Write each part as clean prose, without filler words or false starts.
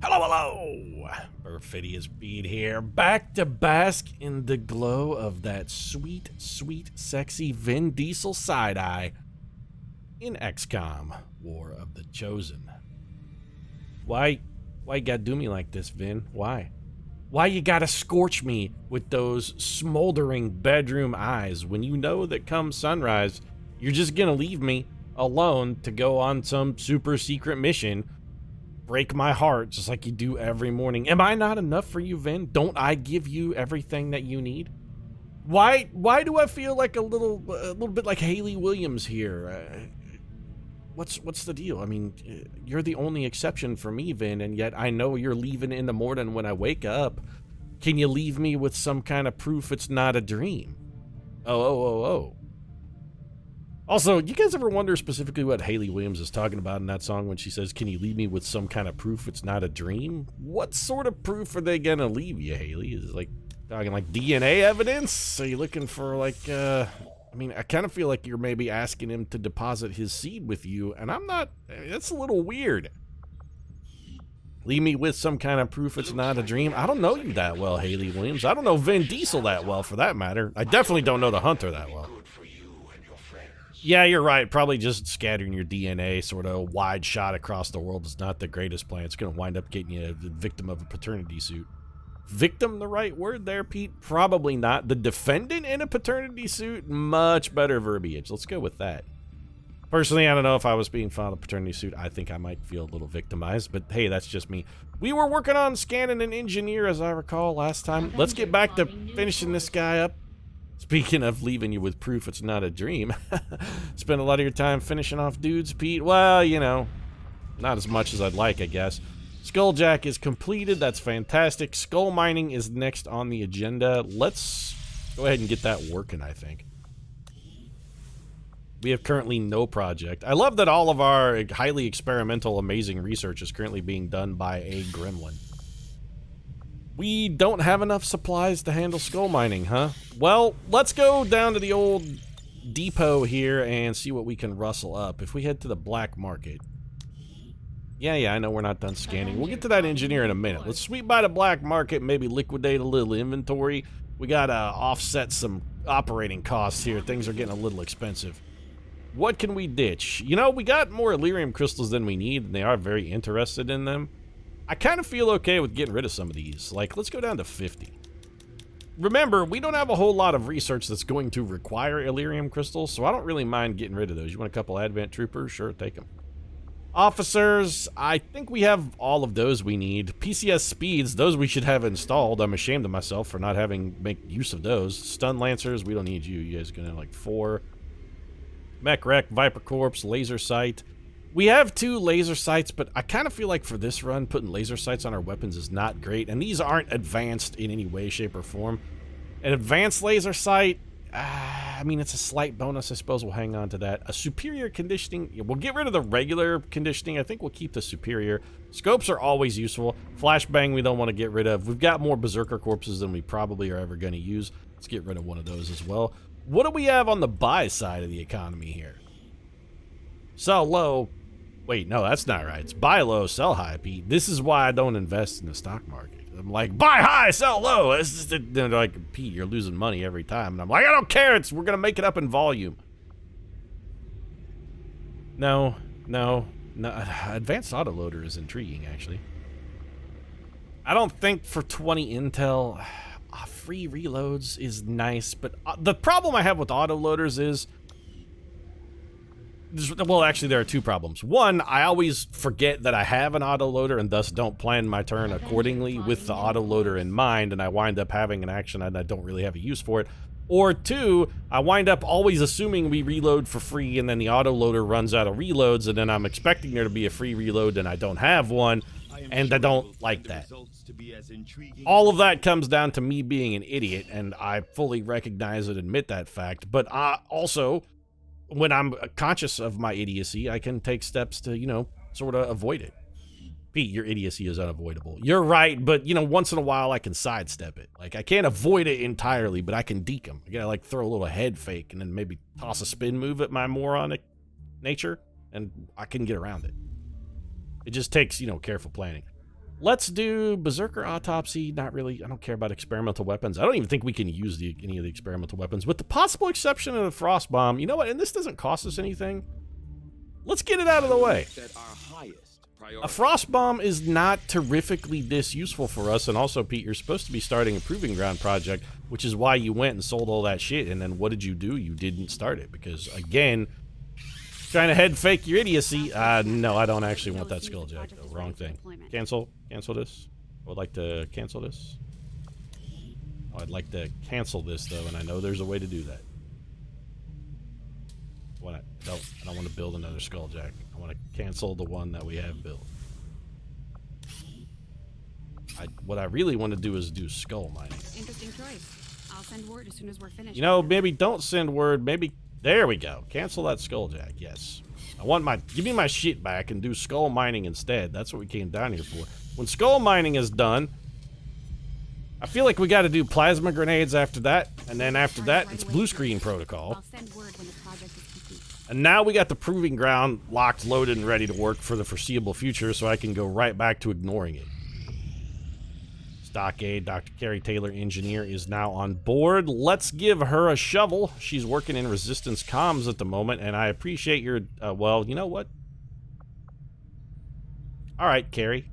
Hello, hello! Perfidious Beat here, back to bask in the glow of that sweet, sweet, sexy Vin Diesel side-eye in XCOM, War of the Chosen. Why you gotta do me like this, Vin? Why? Why you gotta scorch me with those smoldering bedroom eyes when you know that come sunrise, you're just gonna leave me alone to go on some super secret mission, break my heart just like you do every morning? Am I not enough for you, Vin? Don't I give you everything that you need? Why do I feel like a little bit like Haley Williams here? What's the deal? I mean, you're the only exception for me, Vin, and yet I know you're leaving in the morning when I wake up. Can you leave me with some kind of proof it's not a dream? Oh. Also, you guys ever wonder specifically what Haley Williams is talking about in that song when she says, can you leave me with some kind of proof it's not a dream? What sort of proof are they gonna leave you, Haley? Is it like talking like DNA evidence? Are you looking for like, I mean, I kind of feel like you're maybe asking him to deposit his seed with you, and I'm not, that's a little weird. Leave me with some kind of proof it's not a dream? I don't know you that well, Haley Williams. I don't know Vin Diesel that well, for that matter. I definitely don't know the Hunter that well. Yeah, you're right. Probably just scattering your DNA sort of wide shot across the world is not the greatest plan. It's going to wind up getting you the victim of a paternity suit. Victim the right word there, Pete? Probably not. The defendant in a paternity suit? Much better verbiage. Let's go with that. Personally, I don't know if I was being found a paternity suit. I think I might feel a little victimized, but hey, that's just me. We were working on scanning an engineer, as I recall, last time. Let's get back to finishing this guy up. Speaking of leaving you with proof it's not a dream, spend a lot of your time finishing off dudes, Pete? Well, you know, not as much as I'd like, I guess. Skulljack is completed. That's fantastic. Skull mining is next on the agenda. Let's go ahead and get that working, I think. We have currently no project. I love that all of our highly experimental, amazing research is currently being done by a gremlin. We don't have enough supplies to handle skull mining, huh? Well, let's go down to the old depot here and see what we can rustle up. If we head to the black market. Yeah, I know we're not done scanning. We'll get to that engineer in a minute. Let's sweep by the black market, maybe liquidate a little inventory. We gotta offset some operating costs here. Things are getting a little expensive. What can we ditch? You know, we got more Elerium crystals than we need, and they are very interested in them. I kind of feel okay with getting rid of some of these. Like, let's go down to 50. Remember, we don't have a whole lot of research that's going to require Elerium crystals, so I don't really mind getting rid of those. You want a couple Advent Troopers? Sure, take them. Officers, I think we have all of those we need. PCS speeds, those we should have installed. I'm ashamed of myself for not having make use of those. Stun Lancers, we don't need you. You guys are gonna have like 4. Mech Wreck, Viper Corpse, Laser Sight. We have 2 laser sights, but I kind of feel like for this run, putting laser sights on our weapons is not great, and these aren't advanced in any way, shape, or form. An advanced laser sight, I mean, it's a slight bonus. I suppose we'll hang on to that. A superior conditioning, we'll get rid of the regular conditioning. I think we'll keep the superior. Scopes are always useful. Flashbang we don't want to get rid of. We've got more Berserker Corpses than we probably are ever going to use. Let's get rid of one of those as well. What do we have on the buy side of the economy here? Sell low. Wait, no, that's not right. It's buy low, sell high, Pete. This is why I don't invest in the stock market. I'm like, buy high, sell low. It's just, they're like, Pete, you're losing money every time. And I'm like, I don't care. We're going to make it up in volume. No. Advanced autoloader is intriguing, actually. I don't think for 20 intel, free reloads is nice. But the problem I have with autoloaders is, well, actually, there are 2 problems. One, I always forget that I have an autoloader and thus don't plan my turn accordingly with the autoloader in mind, and I wind up having an action and I don't really have a use for it. Or 2, I wind up always assuming we reload for free, and then the autoloader runs out of reloads, and then I'm expecting there to be a free reload and I don't have one, and I don't like that. All of that comes down to me being an idiot, and I fully recognize and admit that fact, but also, when I'm conscious of my idiocy, I can take steps to, you know, sort of avoid it. Pete, your idiocy is unavoidable. You're right, but, you know, once in a while I can sidestep it. Like, I can't avoid it entirely, but I can deke them. I gotta, like, throw a little head fake and then maybe toss a spin move at my moronic nature, and I can get around it. It just takes, you know, careful planning. Let's do Berserker Autopsy. Not really. I don't care about experimental weapons. I don't even think we can use any of the experimental weapons, with the possible exception of the Frost Bomb. You know what? And this doesn't cost us anything. Let's get it out of the way. A Frost Bomb is not terrifically this useful for us, and also, Pete, you're supposed to be starting a Proving Ground project, which is why you went and sold all that shit, and then what did you do? You didn't start it, because, again, trying to head fake your idiocy. No, I don't actually want that Skulljack, though. Wrong thing. Cancel this. I would like to cancel this. Oh, I'd like to cancel this, though, and I know there's a way to do that. I don't want to build another Skulljack. I want to cancel the one that we have built. What I really want to do is do skull mining. Interesting choice. I'll send word as soon as we're finished. You know, maybe don't send word. Maybe there we go. Cancel that Skulljack. Yes. I want give me my shit back and do skull mining instead. That's what we came down here for. When skull mining is done, I feel like we got to do plasma grenades after that, and then after that, it's blue screen protocol. I'll send word when the project is complete. And now we got the Proving Ground locked, loaded, and ready to work for the foreseeable future, so I can go right back to ignoring it. Stockade, Dr. Carrie Taylor, engineer, is now on board. Let's give her a shovel. She's working in resistance comms at the moment, and I appreciate your, well, you know what? All right, Carrie.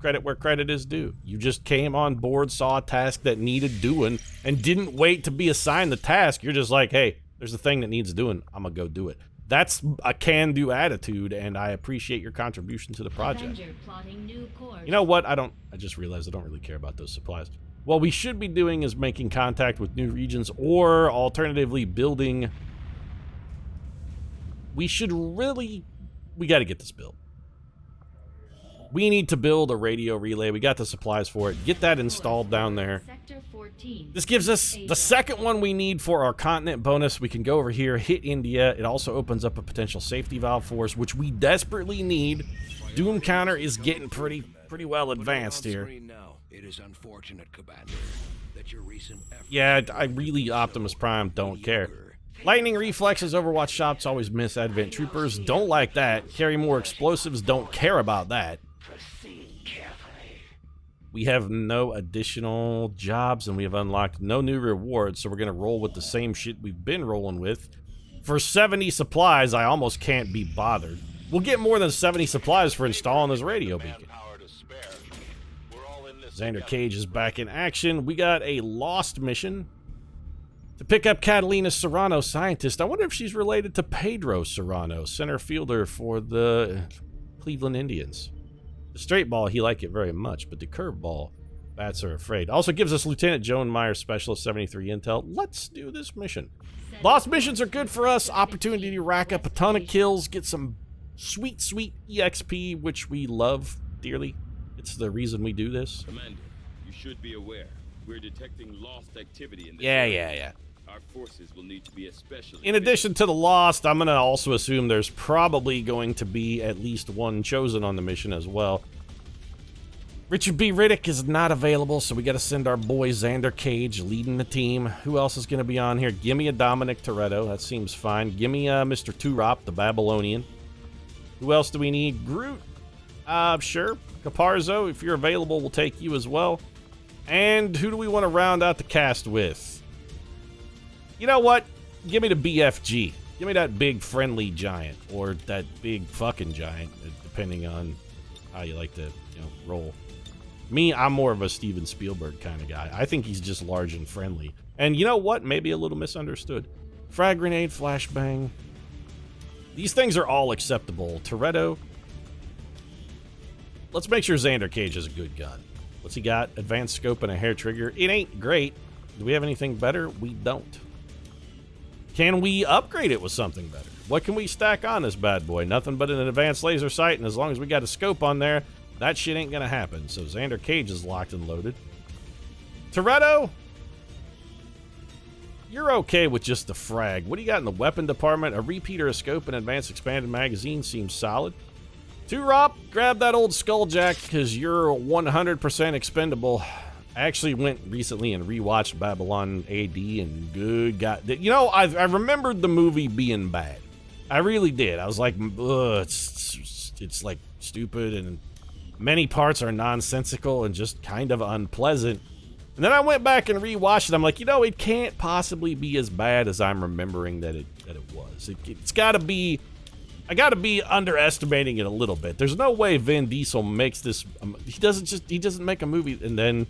Credit where credit is due. You just came on board, saw a task that needed doing, and didn't wait to be assigned the task. You're just like, hey, there's a thing that needs doing. I'm gonna go do it. That's a can-do attitude, and I appreciate your contribution to the project. You know what? I just realized I don't really care about those supplies. What we should be doing is making contact with new regions, or alternatively building. We got to get this built. We need to build a radio relay. We got the supplies for it. Get that installed down there. This gives us the second one we need for our continent bonus. We can go over here, hit India. It also opens up a potential safety valve for us, which we desperately need. Doom counter is getting pretty well advanced here. Yeah, I really, Optimus Prime, don't care. Lightning reflexes, Overwatch shops always miss Advent Troopers. Don't like that. Carry more explosives, don't care about that. We have no additional jobs, and we have unlocked no new rewards, so we're going to roll with the same shit we've been rolling with. For 70 supplies, I almost can't be bothered. We'll get more than 70 supplies for installing this radio beacon. Xander Cage is back in action. We got a lost mission to pick up Catalina Serrano, scientist. I wonder if she's related to Pedro Serrano, center fielder for the Cleveland Indians. The straight ball, he liked it very much, but the curve ball, bats are afraid. Also gives us Lieutenant Joan Myers, Specialist 73 Intel. Let's do this mission. Lost missions are good for us. Opportunity to rack up a ton of kills, get some sweet, sweet EXP, which we love dearly. It's the reason we do this. Commander, you should be aware. We're detecting lost activity in this Yeah. Our forces will need to be especially... In addition to the lost, I'm going to also assume there's probably going to be at least one chosen on the mission as well. Richard B. Riddick is not available, so we got to send our boy Xander Cage leading the team. Who else is going to be on here? Give me a Dominic Toretto. That seems fine. Give me Mr. Turop, the Babylonian. Who else do we need? Groot. Sure. Caparzo, if you're available, we'll take you as well. And who do we want to round out the cast with? You know what? Give me the BFG. Give me that big friendly giant, or that big fucking giant, depending on how you like to, roll. Me, I'm more of a Steven Spielberg kind of guy. I think he's just large and friendly. And you know what? Maybe a little misunderstood. Frag grenade, flashbang. These things are all acceptable. Toretto. Let's make sure Xander Cage is a good gun. What's he got? Advanced scope and a hair trigger. It ain't great. Do we have anything better? We don't. Can we upgrade it with something better? What can we stack on this bad boy? Nothing but an advanced laser sight, and as long as we got a scope on there, that shit ain't gonna happen. So Xander Cage is locked and loaded. Toretto, you're okay with just the frag. What do you got in the weapon department? A repeater, a scope, and advanced expanded magazine seems solid. Turop, grab that old Skulljack, because you're 100% expendable. I actually went recently and rewatched Babylon AD, and good God. I remembered the movie being bad. I really did. I was like, ugh, it's like stupid, and Many parts are nonsensical and just kind of unpleasant. And then I went back and rewatched it. I'm like, you know, it can't possibly be as bad as I'm remembering that it was. It's got to be. I got to be underestimating it a little bit. There's no way Vin Diesel makes this. He doesn't make a movie and then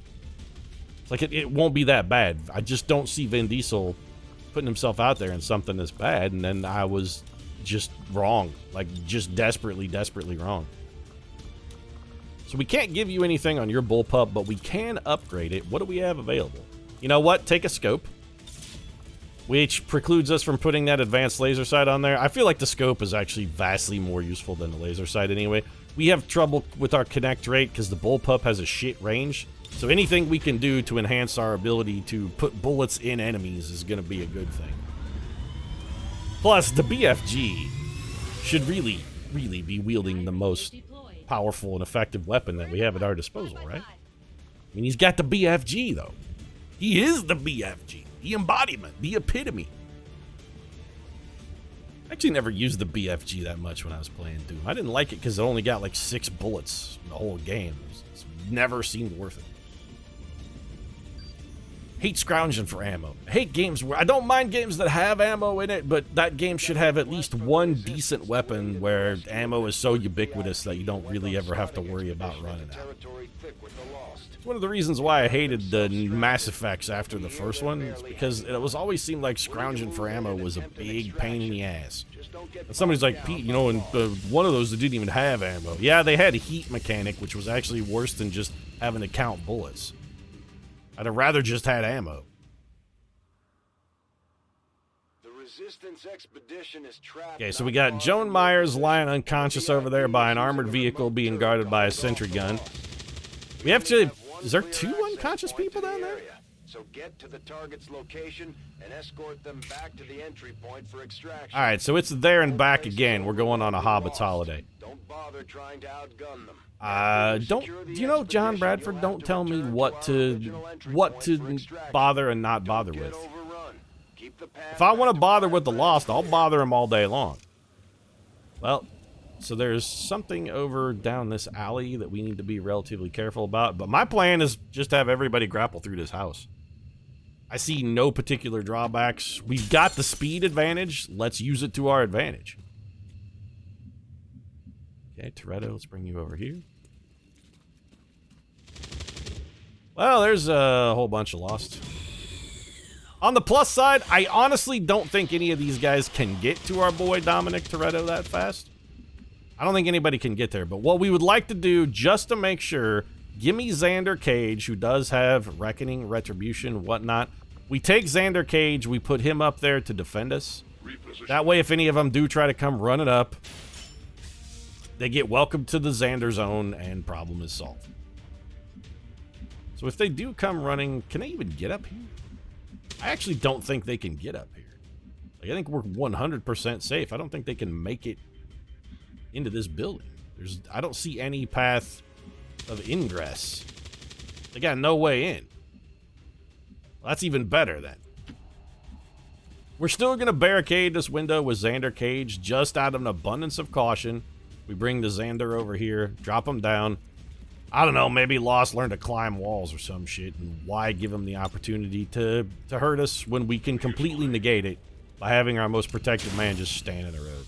it's like it won't be that bad. I just don't see Vin Diesel putting himself out there in something this bad. And then I was just wrong, like just desperately wrong. So we can't give you anything on your bullpup, but we can upgrade it. What do we have available? You know what? Take a scope, which precludes us from putting that advanced laser sight on there. I feel like the scope is actually vastly more useful than the laser sight anyway. We have trouble with our connect rate because the bullpup has a shit range. So anything we can do to enhance our ability to put bullets in enemies is going to be a good thing. Plus, the BFG should really be wielding the most powerful and effective weapon that we have at our disposal, right? I mean, he's got the BFG, though. He is the BFG. The embodiment. The epitome. I actually never used the BFG that much when I was playing Doom. I didn't like it because it only got like 6 bullets in the whole game. It's never seemed worth it. Hate scrounging for ammo. Hate games where I don't mind games that have ammo in it, but that game should have at least one decent weapon where ammo is so ubiquitous that you don't really ever have to worry about running out. It's one of the reasons why I hated the Mass Effects after the first one. It's because it was always seemed like scrounging for ammo was a big pain in the ass. And somebody's like, Pete, you know, and one of those that didn't even have ammo. Yeah, they had a heat mechanic, which was actually worse than just having to count bullets. I'd have rather just had ammo. Okay, so we got Joan Myers lying unconscious over there by an armored vehicle being guarded by a sentry gun. We have to... Is there 2 unconscious people down there? So get to the target's location and escort them back to the entry point for extraction. Alright, so it's there and back again. We're going on a Hobbit's holiday. Don't bother trying to outgun them. Do you know John Bradford? Don't tell me what to bother and not bother with. If I want to bother with the Lost, I'll bother him all day long. Well, so there's something over down this alley that we need to be relatively careful about. But my plan is just to have everybody grapple through this house. I see no particular drawbacks. We've got the speed advantage. Let's use it to our advantage. Okay, Toretto, let's bring you over here. Well, there's a whole bunch of Lost. On the plus side, I honestly don't think any of these guys can get to our boy Dominic Toretto that fast. I don't think anybody can get there, but what we would like to do, just to make sure, give me Xander Cage, who does have Reckoning, Retribution, whatnot. We take Xander Cage, we put him up there to defend us. That way, if any of them do try to come running up, they get welcomed to the Xander zone, and problem is solved. So if they do come running, can they even get up here? I actually don't think they can get up here. Like, I think we're 100% safe. I don't think they can make it into this building. I don't see any path of ingress. They got no way in. Well, that's even better then. We're still going to barricade this window with Xander Cage just out of an abundance of caution. We bring the Xander over here, drop him down. I don't know, maybe Lost learned to climb walls or some shit, and why give him the opportunity to hurt us when we can completely negate it by having our most protected man just stand in the road.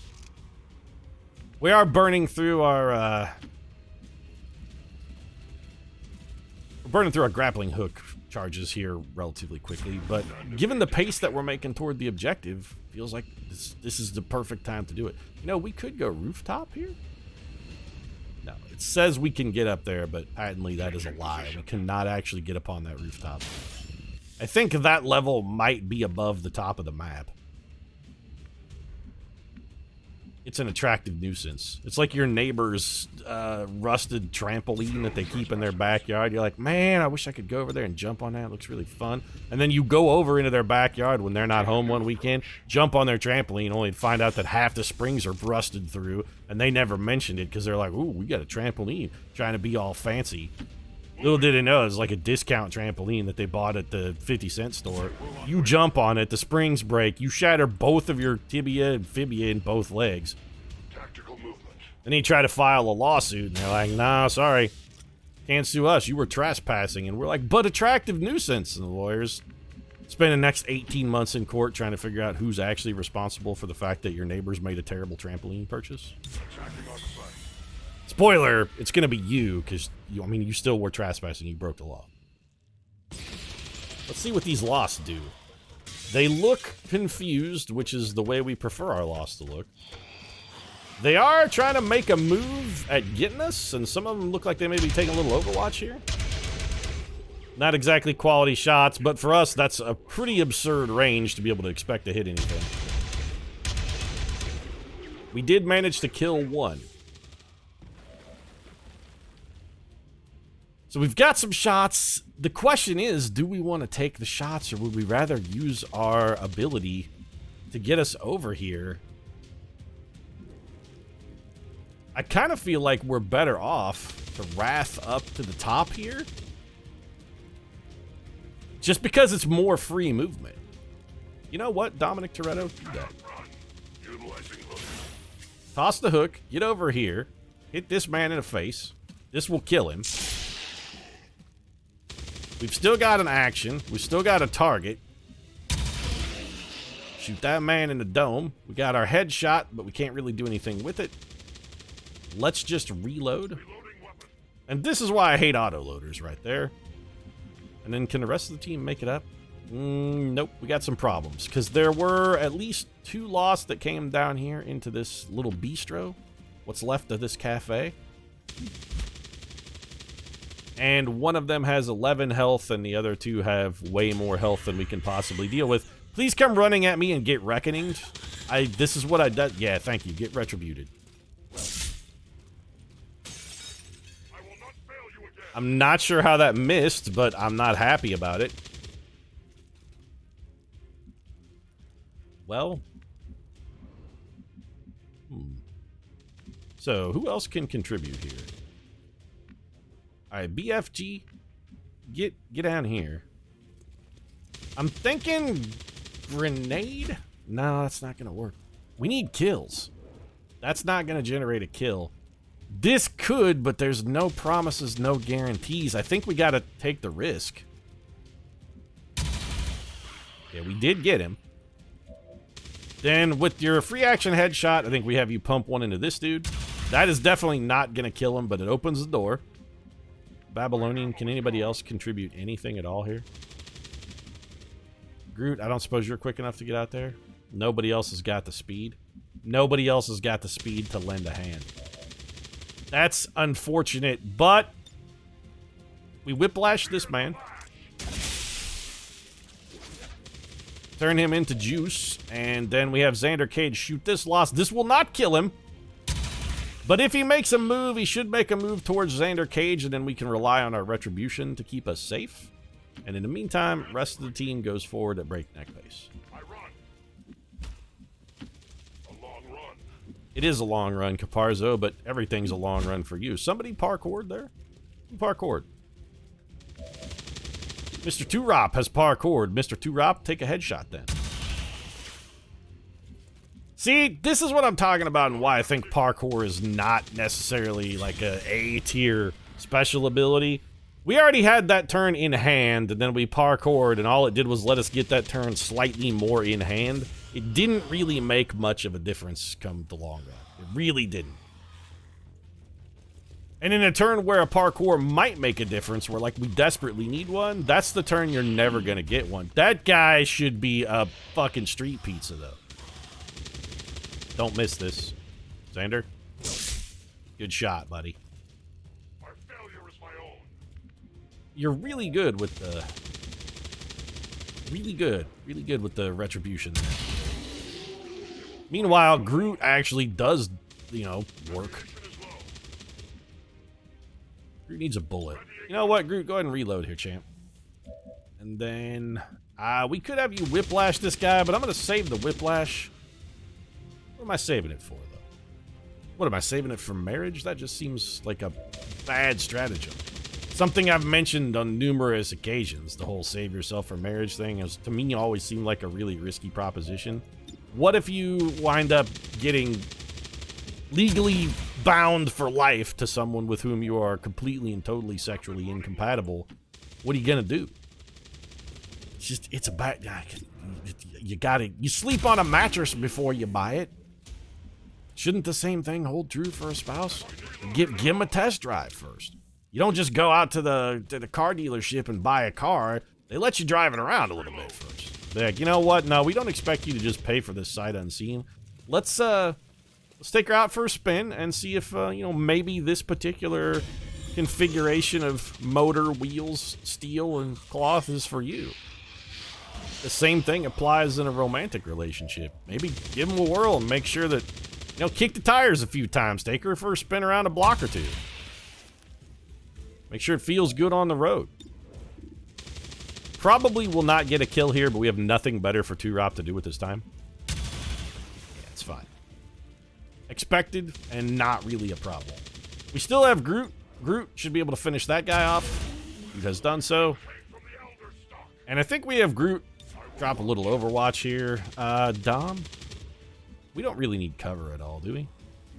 We are burning through our grappling hook charges here relatively quickly, but given the pace that we're making toward the objective, feels like this is the perfect time to do it. You know, we could go rooftop here. No, it says we can get up there, but patently that is a lie. We cannot actually get up on that rooftop. I think that level might be above the top of the map. It's an attractive nuisance. It's like your neighbor's rusted trampoline that they keep in their backyard. You're like, man, I wish I could go over there and jump on that. It looks really fun. And then you go over into their backyard when they're not home one weekend, jump on their trampoline, only to find out that half the springs are rusted through, and they never mentioned it because they're like, ooh, we got a trampoline, trying to be all fancy. Little did they know, it was like a discount trampoline that they bought at the 50-cent store. You jump on it, the springs break, you shatter both of your tibia and fibia in both legs. Then he tried to file a lawsuit, and they're like, nah, sorry. Can't sue us. You were trespassing. And we're like, but attractive nuisance. And the lawyers spend the next 18 months in court trying to figure out who's actually responsible for the fact that your neighbors made a terrible trampoline purchase. Spoiler, it's going to be you, because, you still were trespassing. You broke the law. Let's see what these lost do. They look confused, which is the way we prefer our lost to look. They are trying to make a move at getting us, and some of them look like they may be taking a little Overwatch here. Not exactly quality shots, but for us, that's a pretty absurd range to be able to expect to hit anything. We did manage to kill one. So we've got some shots. The question is, do we want to take the shots, or would we rather use our ability to get us over here? I kind of feel like we're better off to wrath up to the top here. Just because it's more free movement. You know what, Dominic Toretto? Do that. Toss the hook, get over here, hit this man in the face. This will kill him. We've still got an action. We've still got a target. Shoot that man in the dome. We got our headshot, but we can't really do anything with it. Let's just reload. And this is why I hate autoloaders right there. And then can the rest of the team make it up? Nope, we got some problems. Because there were at least 2 lost that came down here into this little bistro. What's left of this cafe. And one of them has 11 health, and the other 2 have way more health than we can possibly deal with. Please come running at me and get reckoninged. This is what I did. Yeah, thank you. Get retributed. I'm not sure how that missed, but I'm not happy about it. Well. So, who else can contribute here? Alright, BFG. Get down here. I'm thinking grenade? No, that's not gonna work. We need kills. That's not gonna generate a kill. This could, but there's no promises, no guarantees. I think we gotta take the risk. Yeah, we did get him. Then with your free action headshot, I think we have you pump one into this dude. That is definitely not gonna kill him, but it opens the door. Babylonian, can anybody else contribute anything at all here? Groot, I don't suppose you're quick enough to get out there? Nobody else has got the speed. Nobody else has got the speed to lend a hand. That's unfortunate, but we whiplash this man. Turn him into juice, and then we have Xander Cage shoot this loss. This will not kill him, but if he makes a move, he should make a move towards Xander Cage, and then we can rely on our retribution to keep us safe. And in the meantime, rest of the team goes forward at breakneck pace. It is a long run, Caparzo, but everything's a long run for you. Somebody parkoured there? Who parkoured? Mr. Turop has parkoured. Mr. Turop, take a headshot then. See, this is what I'm talking about and why I think parkour is not necessarily like a A-tier special ability. We already had that turn in hand, and then we parkoured, and all it did was let us get that turn slightly more in hand. It didn't really make much of a difference come the long run. It really didn't. And in a turn where a parkour might make a difference, where like we desperately need one, that's the turn you're never gonna get one. That guy should be a fucking street pizza, though. Don't miss this. Xander? Good shot, buddy. My failure is my own. You're really good with the... Really good with the retribution there. Meanwhile, Groot actually does, you know, work. Groot needs a bullet. You know what, Groot? Go ahead and reload here, champ. And then, we could have you whiplash this guy, but I'm going to save the whiplash. What am I saving it for, though? What, am I saving it for marriage? That just seems like a bad stratagem. Something I've mentioned on numerous occasions, the whole save yourself for marriage thing, has, to me, always seemed like a really risky proposition. What if you wind up getting legally bound for life to someone with whom you are completely and totally sexually incompatible, what are you gonna do? It's just, it's a bad, you sleep on a mattress before you buy it. Shouldn't the same thing hold true for a spouse? Give them a test drive first. You don't just go out to the car dealership and buy a car. They let you drive it around a little bit first. They're like, you know what? No, we don't expect you to just pay for this sight unseen. Let's take her out for a spin and see if maybe this particular configuration of motor, wheels, steel, and cloth is for you. The same thing applies in a romantic relationship. Maybe give them a whirl and make sure that, kick the tires a few times. Take her for a spin around a block or two. Make sure it feels good on the road. Probably will not get a kill here, but we have nothing better for 2-Rop to do with this time. Yeah, it's fine. Expected and not really a problem. We still have Groot. Groot should be able to finish that guy off. He has done so. And I think we have Groot drop a little Overwatch here. Dom? We don't really need cover at all, do we?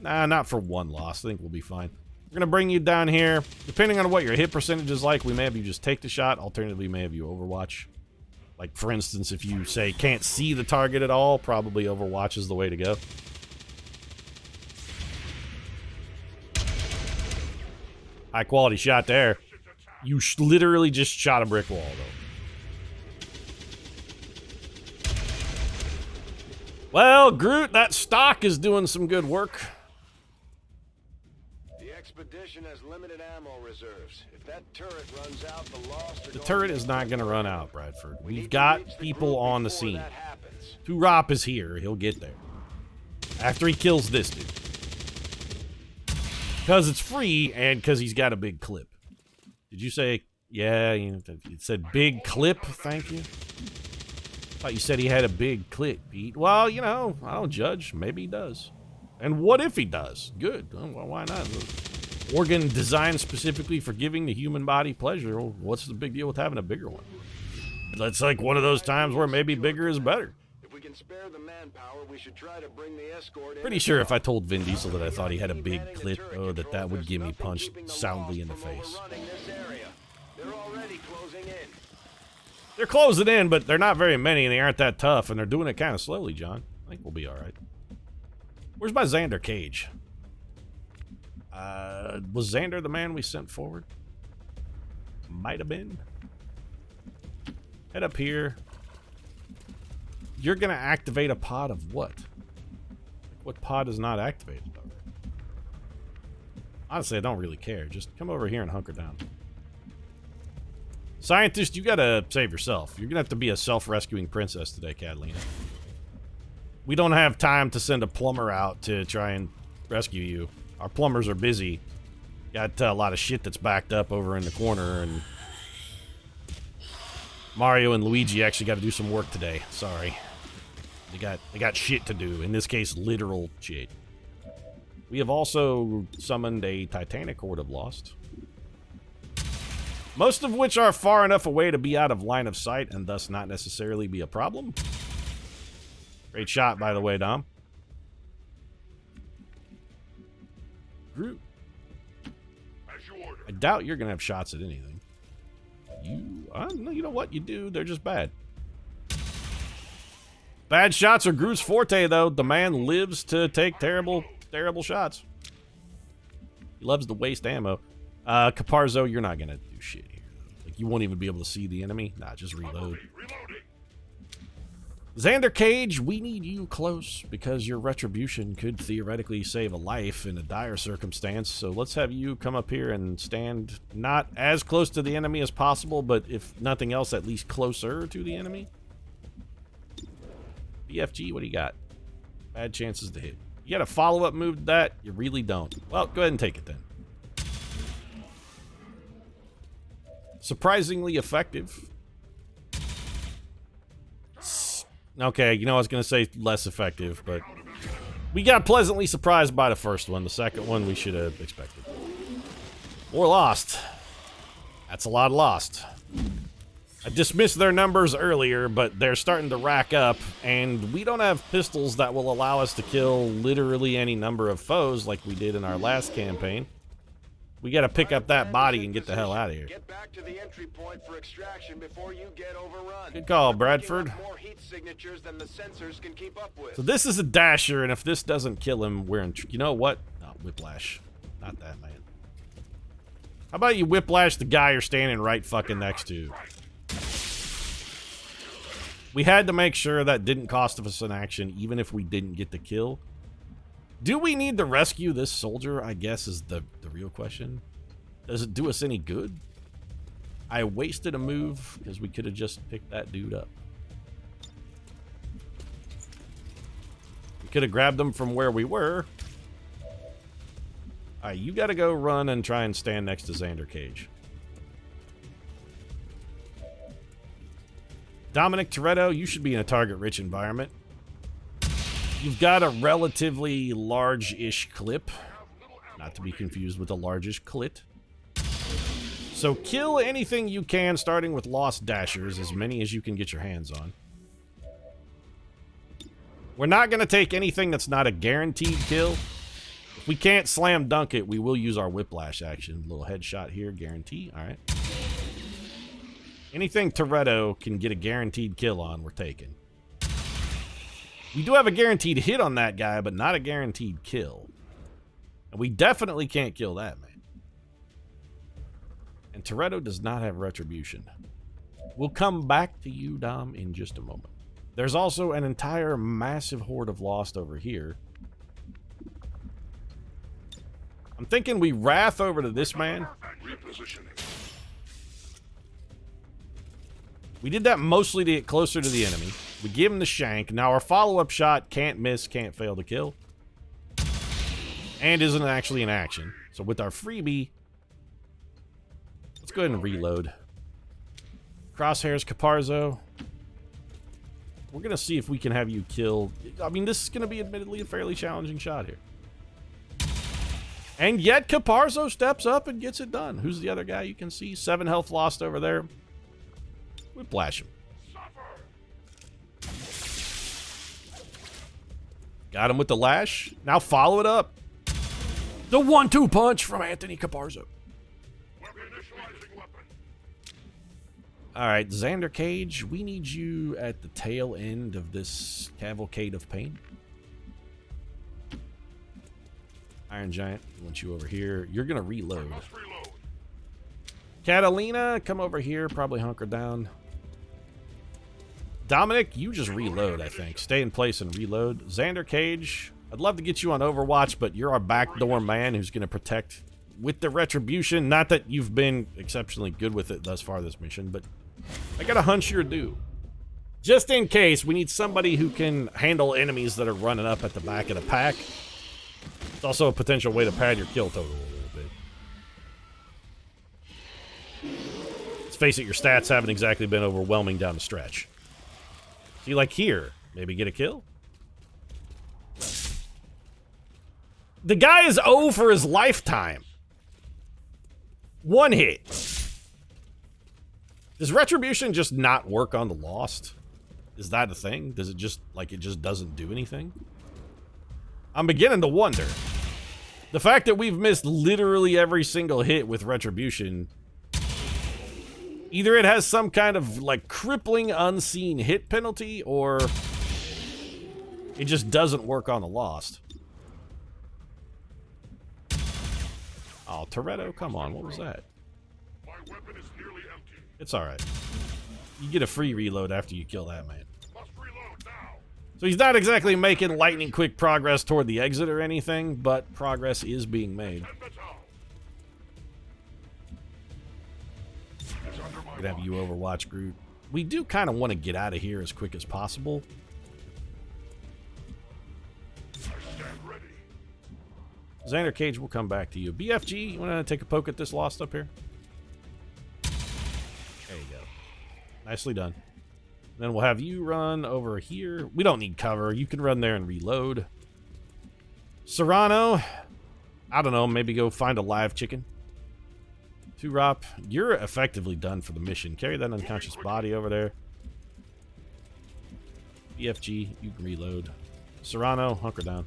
Nah, not for one loss. I think we'll be fine. We're going to bring you down here. Depending on what your hit percentage is like, we may have you just take the shot. Alternatively, we may have you Overwatch. Like, for instance, if you, say, can't see the target at all, probably Overwatch is the way to go. High quality shot there. You literally just shot a brick wall, though. Well, Groot, that stock is doing some good work. The expedition has limited ammo reserves. If that turret runs out, the turret is not going to run out, Bradford. We've got people on the scene. 2-Rop is here. He'll get there. After he kills this dude. Because it's free and because he's got a big clip. Did you say, yeah, it said big clip, thank you? Thought you said he had a big clip, Pete. Well, I don't judge. Maybe he does. And what if he does? Good. Well, why not? Organ designed specifically for giving the human body pleasure. Well, what's the big deal with having a bigger one? It's like one of those times where maybe bigger is better. If we can spare the manpower, we should try to bring the escort in. Pretty sure if I told Vin Diesel that I thought he had a big clip, that would get me punched soundly in the face. They're already closing in. They're closing in, but they're not very many, and they aren't that tough, and they're doing it kind of slowly, John. I think we'll be all right. Where's my Xander Cage? Was Xander the man we sent forward? Might have been. Head up here. You're going to activate a pod of what? What pod is not activated already? Honestly, I don't really care. Just come over here and hunker down. Scientist, you gotta save yourself. You're gonna have to be a self-rescuing princess today, Catalina. We don't have time to send a plumber out to try and rescue you. Our plumbers are busy. Got a lot of shit that's backed up over in the corner, and Mario and Luigi actually got to do some work today. Sorry. They got shit to do. In this case, literal shit. We have also summoned a Titanic Horde of Lost. Most of which are far enough away to be out of line of sight and thus not necessarily be a problem. Great shot, by the way, Dom. Groot. I doubt you're going to have shots at anything. You know what? You do. They're just bad. Bad shots are Groot's forte, though. The man lives to take terrible, terrible shots. He loves to waste ammo. Caparzo, you're not going to do shit here. Like, you won't even be able to see the enemy. Nah, just reload. Xander Cage, we need you close because your retribution could theoretically save a life in a dire circumstance. So let's have you come up here and stand not as close to the enemy as possible, but if nothing else, at least closer to the enemy. BFG, what do you got? Bad chances to hit. You got a follow-up move to that? You really don't. Well, go ahead and take it then. Surprisingly effective. Okay, I was going to say less effective, but we got pleasantly surprised by the first one. The second one we should have expected. More lost. That's a lot of lost. I dismissed their numbers earlier, but they're starting to rack up, and we don't have pistols that will allow us to kill literally any number of foes like we did in our last campaign. We gotta pick up that body and get the hell out of here. Get back to the entry point for extraction before you get overrun. Good call, Bradford. We're picking up more heat signatures than the sensors can keep up with. So this is a dasher, and if this doesn't kill him, we're in... You know what? No, whiplash. Not that, man. How about you whiplash the guy you're standing right fucking next to? We had to make sure that didn't cost us an action, even if we didn't get the kill. Do we need to rescue this soldier, I guess, is the real question. Does it do us any good? I wasted a move because we could have just picked that dude up. We could have grabbed him from where we were. Alright, you gotta go run and try and stand next to Xander Cage. Dominic Toretto, you should be in a target-rich environment. You've got a relatively large-ish clip. Not to be confused with a largish clit. So kill anything you can, starting with Lost Dashers, as many as you can get your hands on. We're not going to take anything that's not a guaranteed kill. If we can't slam dunk it, we will use our whiplash action. Little headshot here, guarantee. Alright. Anything Toretto can get a guaranteed kill on, we're taking. We do have a guaranteed hit on that guy, but not a guaranteed kill. And we definitely can't kill that man. And Toretto does not have retribution. We'll come back to you, Dom, in just a moment. There's also an entire massive horde of Lost over here. I'm thinking we wrath over to this man. We did that mostly to get closer to the enemy. We give him the shank. Now our follow-up shot can't miss, can't fail to kill. And isn't actually an action. So with our freebie, let's go ahead and reload. Crosshairs Caparzo. We're going to see if we can have you kill. I mean, this is going to be admittedly a fairly challenging shot here. And yet Caparzo steps up and gets it done. Who's the other guy you can see? 7 health lost over there. Whiplash him. Got him with the lash. Now follow it up. The 1-2 punch from Anthony Caparzo. Alright, Xander Cage, we need you at the tail end of this cavalcade of pain. Iron Giant, I want you over here. You're going to reload. Catalina, come over here. Probably hunker down. Dominic, you just reload, I think. Stay in place and reload. Xander Cage, I'd love to get you on Overwatch, but you're our backdoor man who's going to protect with the retribution. Not that you've been exceptionally good with it thus far this mission, but I got a hunch you're due. Just in case, we need somebody who can handle enemies that are running up at the back of the pack. It's also a potential way to pad your kill total a little bit. Let's face it, your stats haven't exactly been overwhelming down the stretch. See, like here, maybe get a kill? The guy is 0 for his lifetime. 1 hit. Does retribution just not work on the Lost? Is that a thing? Does it just, like, it just doesn't do anything? I'm beginning to wonder. The fact that we've missed literally every single hit with retribution, either it has some kind of, like, crippling unseen hit penalty, or it just doesn't work on the Lost. Oh, Toretto, come on, what was that? My weapon is nearly empty. It's alright. You get a free reload after you kill that man. Must reload now. So he's not exactly making lightning quick progress toward the exit or anything, but progress is being made. We're gonna have you Overwatch, Groot. We do kind of want to get out of here as quick as possible. I stand ready. Xander Cage will come back to you. BFG, you want to take a poke at this Lost up here? There you go. Nicely done. Then we'll have you run over here. We don't need cover. You can run there and reload. Serrano, I don't know, maybe go find a live chicken. Turop, you're effectively done for the mission. Carry that unconscious body over there. BFG, you can reload. Serrano, hunker down.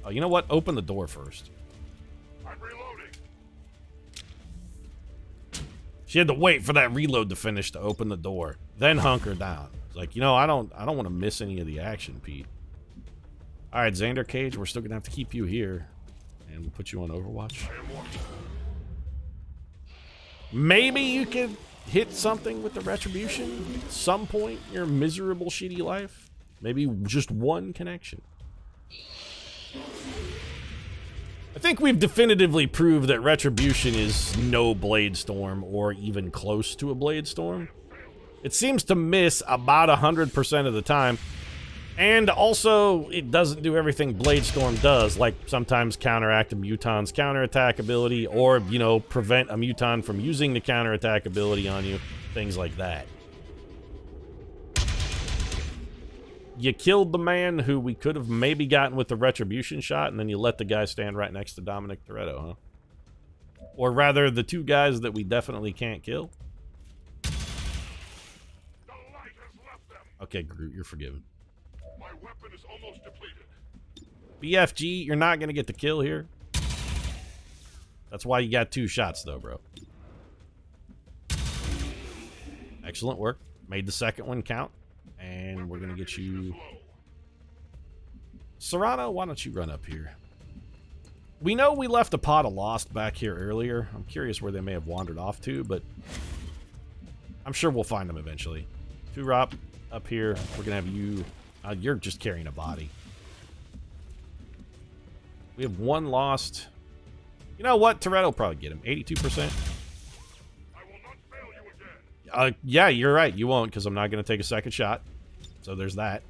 Oh, you know what? Open the door first. I'm reloading. She had to wait for that reload to finish to open the door, then hunker down. It's like, you know, I don't want to miss any of the action, Pete. All right, Xander Cage, we're still gonna have to keep you here, and we'll put you on Overwatch. I am watching. Maybe you could hit something with the retribution at some point in your miserable, shitty life. Maybe just one connection. I think we've definitively proved that retribution is no Blade Storm or even close to a Blade Storm. It seems to miss about 100% of the time. And also, it doesn't do everything Blade Storm does, like sometimes counteract a muton's counterattack ability, or, you know, prevent a muton from using the counterattack ability on you, things like that. You killed the man who we could have maybe gotten with the retribution shot, and then you let the guy stand right next to Dominic Toretto, huh? Or rather, the two guys that we definitely can't kill. The light has left them. Okay, Groot, you're forgiven. My weapon is almost depleted. BFG, you're not going to get the kill here. That's why you got 2 shots, though, bro. Excellent work. Made the second one count. And we're going to get you... Serrano, why don't you run up here? We know we left a pot of Lost back here earlier. I'm curious where they may have wandered off to, but I'm sure we'll find them eventually. Turop, up here. We're going to have you... you're just carrying a body. We have 1 Lost. You know what? Toretto will probably get him. 82%. I will not fail you again. Yeah, you're right. You won't, because I'm not going to take a second shot. So there's that.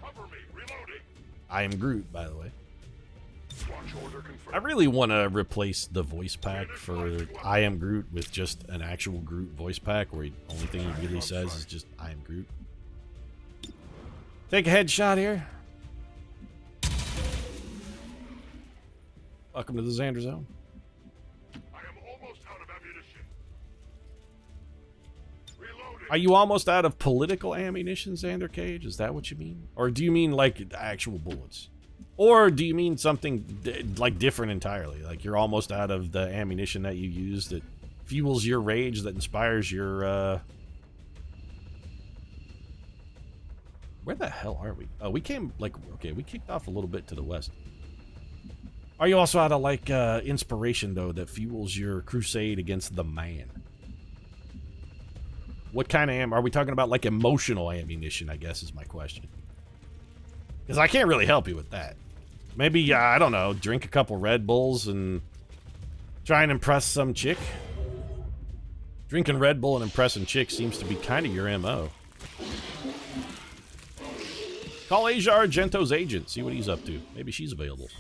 Cover me. Reloading. I am Groot, by the way. Watch order confirmed. I really want to replace the voice pack for I am Groot with just an actual Groot voice pack, where the only thing he really says is just I am Groot. Take a headshot here. Welcome to the Xander Zone. I am almost out of ammunition. Reloading. Are you almost out of political ammunition, Xander Cage? Is that what you mean? Or do you mean like actual bullets? Or do you mean something like different entirely? Like you're almost out of the ammunition that you use that fuels your rage, that inspires your... Where the hell are we? Oh, we came, like, okay, we kicked off a little bit to the west. Are you also out of, like, inspiration, though, that fuels your crusade against the man? What kind of are we talking about, like, emotional ammunition, I guess, is my question. Because I can't really help you with that. Maybe, I don't know, drink a couple Red Bulls and try and impress some chick? Drinking Red Bull and impressing chicks seems to be kind of your MO. Call Asia Argento's agent, see what he's up to. Maybe she's available.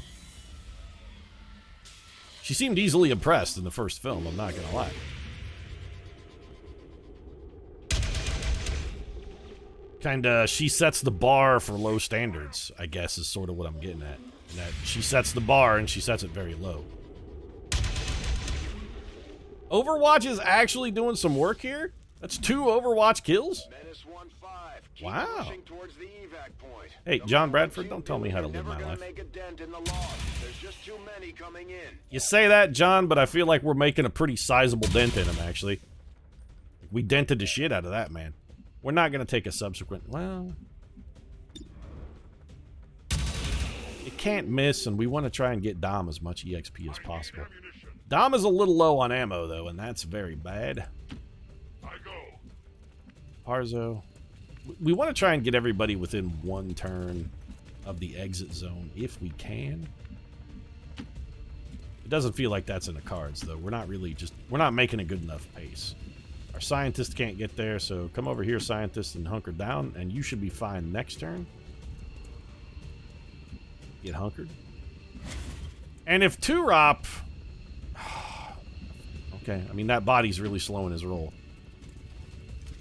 She seemed easily impressed in the first film, I'm not gonna lie. Kinda, she sets the bar for low standards, I guess, is sort of what I'm getting at. That she sets the bar and she sets it very low. Overwatch is actually doing some work here? That's 2 Overwatch kills? Menace 1-5. Keep Wow. pushing towards the evac point. Hey, The John Mark Bradford, 2 don't tell me how to live never my gonna life. Make a dent in the loss. There's just too many coming in. You say that, John, but I feel like we're making a pretty sizable dent in him, actually. We dented the shit out of that, man. We're not going to take a subsequent... Well... It can't miss, and we want to try and get Dom as much EXP as possible. Dom is a little low on ammo, though, and that's very bad. I go. Parzo. We want to try and get everybody within 1 turn of the exit zone, if we can. It doesn't feel like that's in the cards, though. We're not really just... We're not making a good enough pace. Our scientist can't get there, so come over here, scientist, and hunker down, and you should be fine next turn. Get hunkered. And if Turop... Okay, I mean, that body's really slowing his roll.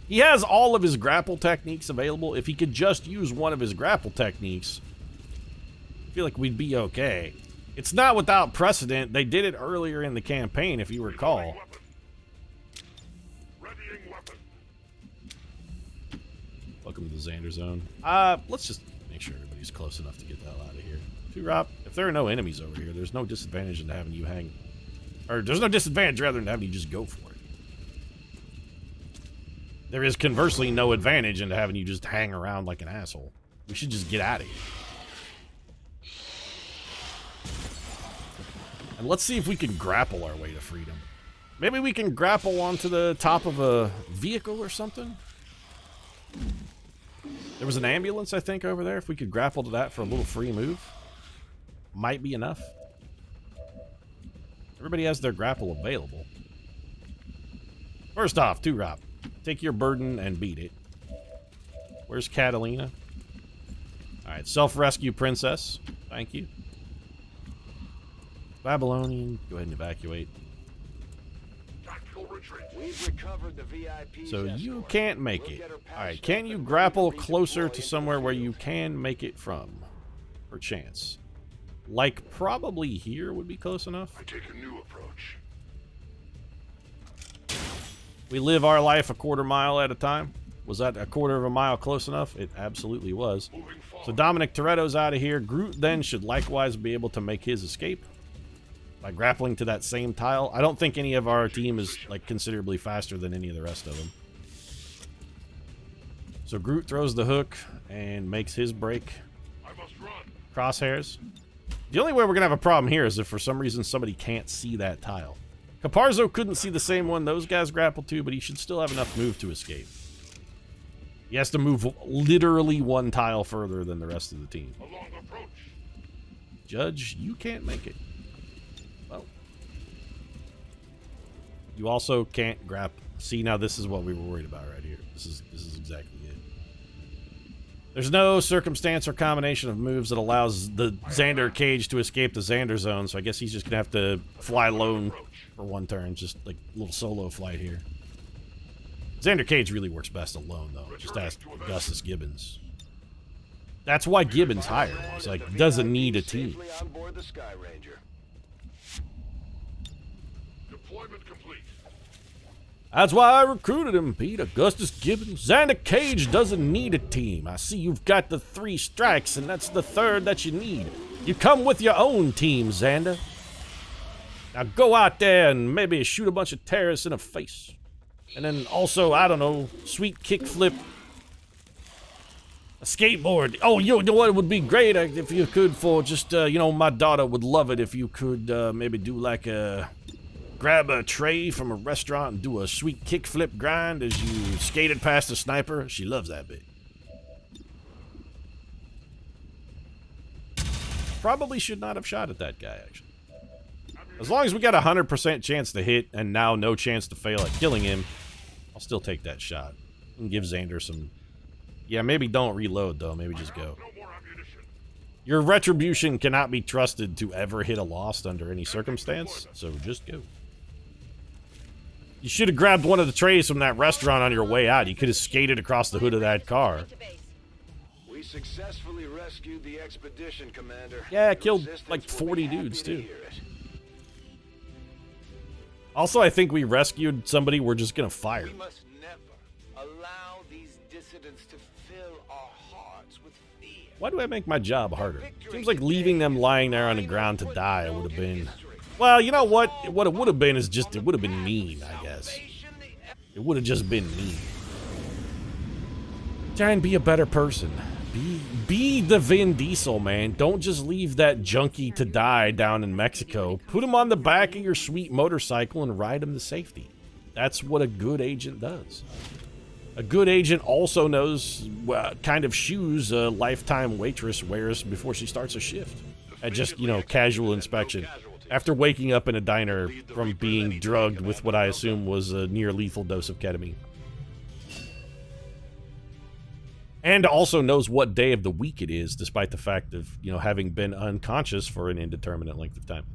He has all of his grapple techniques available. If he could just use one of his grapple techniques, I feel like we'd be okay. It's not without precedent. They did it earlier in the campaign, if you recall. Weapon. Readying weapon. Welcome to the Xander Zone. Let's just make sure everybody's close enough to get the hell out of here. Rob, if there are no enemies over here, there's no disadvantage in having you hang. Or there's no disadvantage rather than having you just go for it. There is conversely no advantage into having you just hang around like an asshole. We should just get out of here. And let's see if we can grapple our way to freedom. Maybe we can grapple onto the top of a vehicle or something? There was an ambulance, I think, over there. If we could grapple to that for a little free move. Might be enough. Everybody has their grapple available. First off, Rob, take your burden and beat it. Where's Catalina? Alright, self-rescue princess. Thank you. Babylonian, go ahead and evacuate. Tactical retreat. We've recovered the VIP's So you escort. can't make We'll it. get her patched Alright, up can and you ready to grapple redeploy closer to into somewhere the where you field. can make it from? Perchance. Like, probably here would be close enough. I take a new approach. We live our life a quarter mile at a time. Was that a quarter of a mile close enough? It absolutely was. Moving forward. So Dominic Toretto's out of here. Groot then should likewise be able to make his escape by grappling to that same tile. I don't think any of our team is like considerably faster than any of the rest of them. So Groot throws the hook and makes his break. I must run. Crosshairs. The only way we're going to have a problem here is if for some reason somebody can't see that tile. Caparzo couldn't see the same one those guys grappled to, but he should still have enough move to escape. He has to move literally one tile further than the rest of the team. Along approach. Judge, you can't make it. Well. You also can't grapple. See, now this is what we were worried about right here. This is exactly it. There's no circumstance or combination of moves that allows the Xander cage to escape the Xander zone, so I guess he's just gonna have to fly lone for one turn, just like a little solo flight here. Xander cage really works best alone, though. Just ask Augustus Gibbons. That's why Gibbons hired him. He's like, doesn't need a team. Safely on board the Sky Ranger. Deployment complete. That's why I recruited him, Pete. Augustus Gibbons. Xander Cage doesn't need a team. I see you've got the 3 strikes, and that's the 3rd that you need. You come with your own team, Xander. Now go out there and maybe shoot a bunch of terrorists in the face. And then also, I don't know, sweet kickflip. A skateboard. Oh, you know what would be great if you could for just, you know, my daughter would love it if you could maybe do like a... Grab a tray from a restaurant and do a sweet kickflip grind as you skated past a sniper. She loves that bit. Probably should not have shot at that guy, actually. As long as we got a 100% chance to hit and now no chance to fail at killing him, I'll still take that shot. And give Xander some... Yeah, maybe don't reload, though. Maybe just go. No more ammunition. Your retribution cannot be trusted to ever hit a lost under any circumstance, so just go. You should have grabbed one of the trays from that restaurant on your way out. You could have skated across the hood of that car. We successfully rescued the expedition, Commander. Yeah, The killed Resistance like will 40 be happy dudes, to too. hear it. Also, I think we rescued somebody we're just gonna fire. We must never allow these dissidents to fill our hearts with fear. Why do I make my job harder? Seems like leaving them lying there on the ground to die would have been... Well, you know what? What it would have been is just... It would have been mean, I guess. It would have just been mean. Try and be a better person. Be the Vin Diesel, man. Don't just leave that junkie to die down in Mexico. Put him on the back of your sweet motorcycle and ride him to safety. That's what a good agent does. A good agent also knows what kind of shoes a lifetime waitress wears before she starts a shift. At just, you know, casual inspection. After waking up in a diner from being drugged with what I assume was a near lethal dose of ketamine. And also knows what day of the week it is, despite the fact of, you know, having been unconscious for an indeterminate length of time.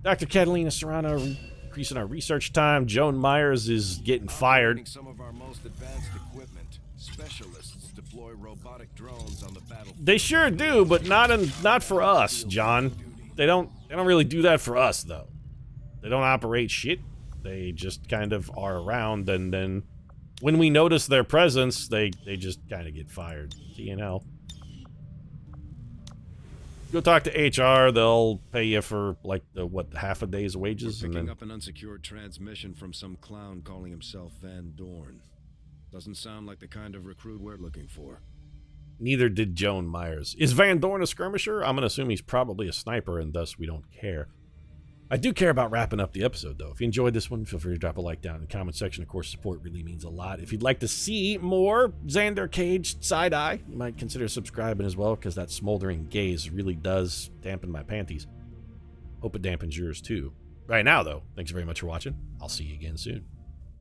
Dr. Catalina Serrano increasing our research time. Joan Myers is getting fired. Some of our most advanced equipment. Specialists deploy robotic drones on the battlefield. They sure do, but not for us, John. they don't really do that for us, though. They don't operate shit. They just kind of are around, and then when we notice their presence, they just kind of get fired. You know. Go talk to HR. They'll pay you for like half a day's wages, We're and picking then up an unsecured transmission from some clown calling himself Van Dorn. Doesn't sound like the kind of recruit we're looking for. neither did Joan Myers. Is Van Dorn a skirmisher? I'm gonna assume he's probably a sniper, and thus we don't care. I do care about wrapping up the episode, though. If you enjoyed this one, feel free to drop a like down in the comment section. Of course, support really means a lot. If you'd like to see more Xander Cage side-eye, you might consider subscribing as well, because that smoldering gaze really does dampen my panties. Hope it dampens yours, too. Right now, though, thanks very much for watching. I'll see you again soon.